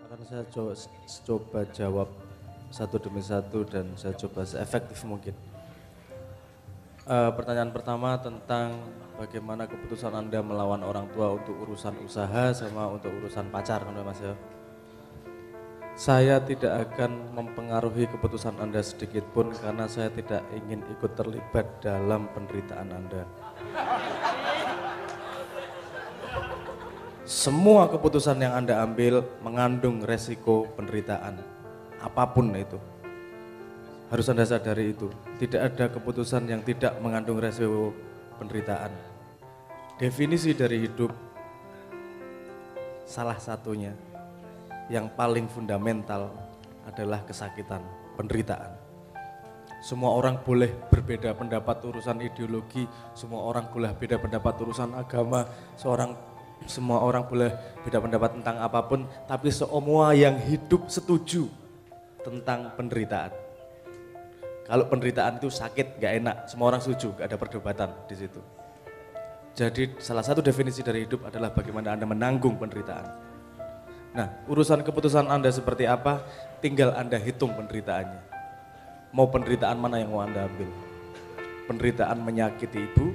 Akan saya coba jawab satu demi satu dan saya coba seefektif mungkin. Pertanyaan pertama tentang bagaimana keputusan Anda melawan orang tua untuk urusan usaha sama untuk urusan pacar, kan Mas ya. Saya tidak akan mempengaruhi keputusan Anda sedikit pun karena saya tidak ingin ikut terlibat dalam penderitaan Anda. Semua keputusan yang Anda ambil mengandung resiko penderitaan, apapun itu. Harus Anda sadari itu, tidak ada keputusan yang tidak mengandung resiko penderitaan. Definisi dari hidup, salah satunya yang paling fundamental adalah kesakitan, penderitaan. Semua orang boleh berbeda pendapat urusan ideologi, semua orang boleh beda pendapat urusan agama, semua orang boleh beda pendapat tentang apapun, tapi semua yang hidup setuju tentang penderitaan. Kalau penderitaan itu sakit, gak enak, semua orang setuju, gak ada perdebatan di situ. Jadi salah satu definisi dari hidup adalah bagaimana Anda menanggung penderitaan. Nah, urusan keputusan Anda seperti apa, tinggal Anda hitung penderitaannya. Mau penderitaan mana yang mau Anda ambil? Penderitaan menyakiti ibu,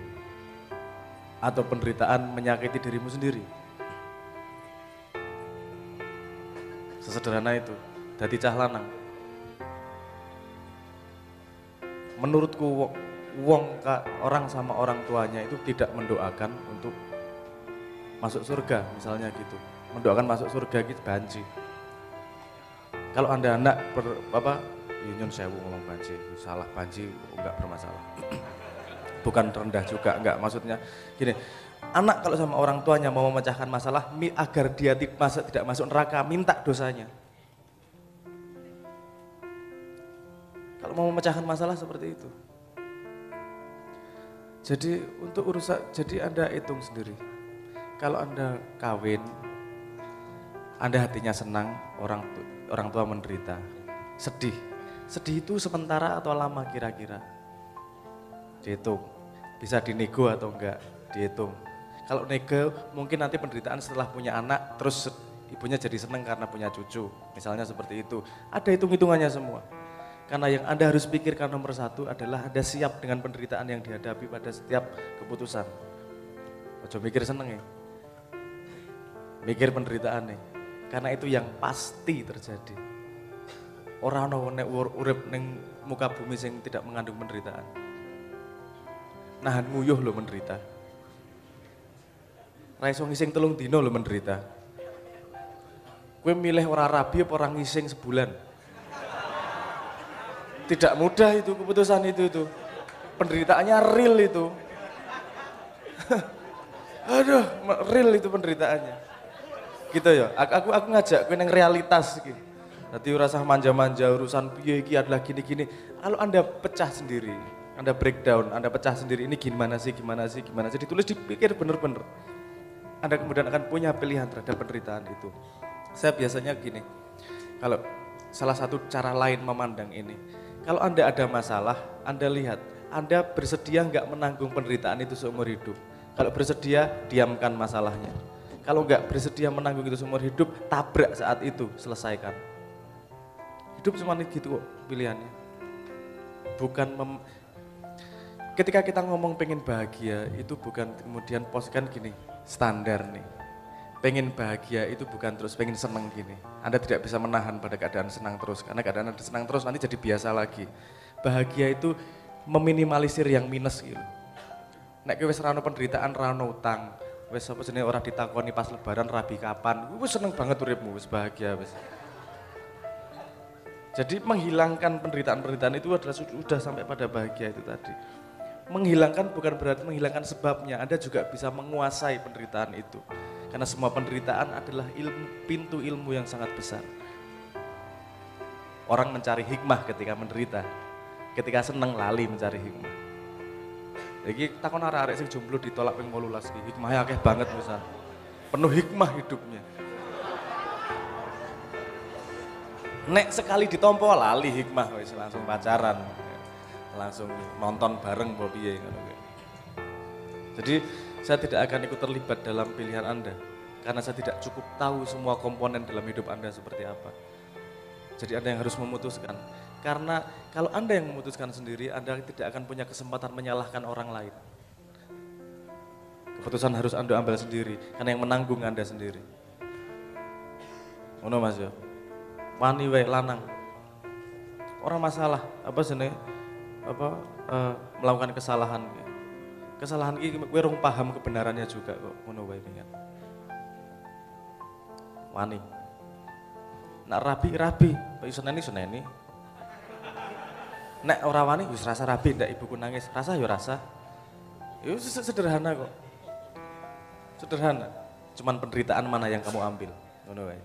atau penderitaan menyakiti dirimu sendiri? Sesederhana itu, dadi cah lanang. Menurutku orang sama orang tuanya itu tidak mendoakan untuk masuk surga, misalnya gitu. Mendoakan masuk surga gitu banci. Kalau Anda anak nyun sewu ngomong banci, salah banci enggak bermasalah. Bukan rendah juga, enggak, maksudnya gini. Anak kalau sama orang tuanya mau memecahkan masalah agar dia tidak masuk neraka, minta dosanya. Kalau mau memecahkan masalah seperti itu. Jadi jadi Anda hitung sendiri. Kalau Anda kawin, Anda hatinya senang, orang tua menderita, sedih. Sedih itu sementara atau lama kira-kira? Dihitung. Bisa dinego atau enggak? Dihitung. Kalau nego, mungkin nanti penderitaan setelah punya anak, terus ibunya jadi senang karena punya cucu. Misalnya seperti itu. Ada hitung-hitungannya semua. Karena yang Anda harus pikirkan nomor satu adalah Anda siap dengan penderitaan yang dihadapi pada setiap keputusan. Ojo mikir seneng ya. Mikir penderitaan nih. Karena itu yang pasti terjadi. Orang nek urip ning muka bumi sing tidak mengandung penderitaan. Nahan nguyuh lo menderita. Ra iso ngising 3 dino lo menderita. Kowe milih ora rabi apa ora ngising sebulan? Tidak mudah itu keputusan itu. Penderitaannya real itu. Aduh, real itu penderitaannya. Gitu ya. Aku ngajak kowe nang realitas iki. Dadi ora usah manja-manja urusan piye iki adalah gini-gini. Kalau Anda pecah sendiri, Anda breakdown, Anda pecah sendiri ini gimana sih, ditulis dipikir bener-bener. Anda kemudian akan punya pilihan terhadap penderitaan itu. Saya biasanya gini, kalau salah satu cara lain memandang ini, kalau Anda ada masalah, Anda lihat, Anda bersedia nggak menanggung penderitaan itu seumur hidup. Kalau bersedia, diamkan masalahnya. Kalau nggak bersedia menanggung itu seumur hidup, tabrak saat itu, selesaikan. Hidup cuma gitu kok pilihannya. Ketika kita ngomong pengen bahagia, itu bukan kemudian poskan gini, standar nih. Pengen bahagia itu bukan terus pengen seneng gini. Anda tidak bisa menahan pada keadaan senang terus. Karena keadaan Anda senang terus nanti jadi biasa lagi. Bahagia itu meminimalisir yang minus gitu. Nek kowe wis ra ono penderitaan, ra ono utang. Wis apa jenenge ora ditakoni pas lebaran rabi kapan. Wis seneng banget uripmu, wis bahagia wis. Jadi menghilangkan penderitaan-penderitaan itu adalah sudah sampai pada bahagia itu tadi. Menghilangkan bukan berarti menghilangkan sebabnya. Anda juga bisa menguasai penderitaan itu. Karena semua penderitaan adalah pintu ilmu yang sangat besar. Orang mencari hikmah ketika menderita. Ketika seneng lali mencari hikmah. Jadi takon arek-arek sing jomblo ditolak ping 18 iki. Hikmahnya akeh banget misal. Penuh hikmah hidupnya. Nek sekali ditompo lali hikmah wis langsung pacaran. Langsung nonton bareng apa piye ngono. Jadi saya tidak akan ikut terlibat dalam pilihan Anda. karena saya tidak cukup tahu semua komponen dalam hidup Anda seperti apa. Jadi Anda yang harus memutuskan. Karena kalau Anda yang memutuskan sendiri, Anda tidak akan punya kesempatan menyalahkan orang lain. Keputusan harus Anda ambil sendiri, karena yang menanggung Anda sendiri. Ngono Mas ya. Wani wae lanang. Orang masalah, apa jenenge? Melakukan kesalahan. Kesalahan iki kowe rung paham kebenarannya juga kok, ngono wae pengen. Wani. Nak rabi, iso seneni. Nek ora wani wis rasa rabi ndak ibuku nangis, rasa ya rasa. Ya sederhana kok. Sederhana. Cuman penderitaan mana yang kamu ambil, ngono wae.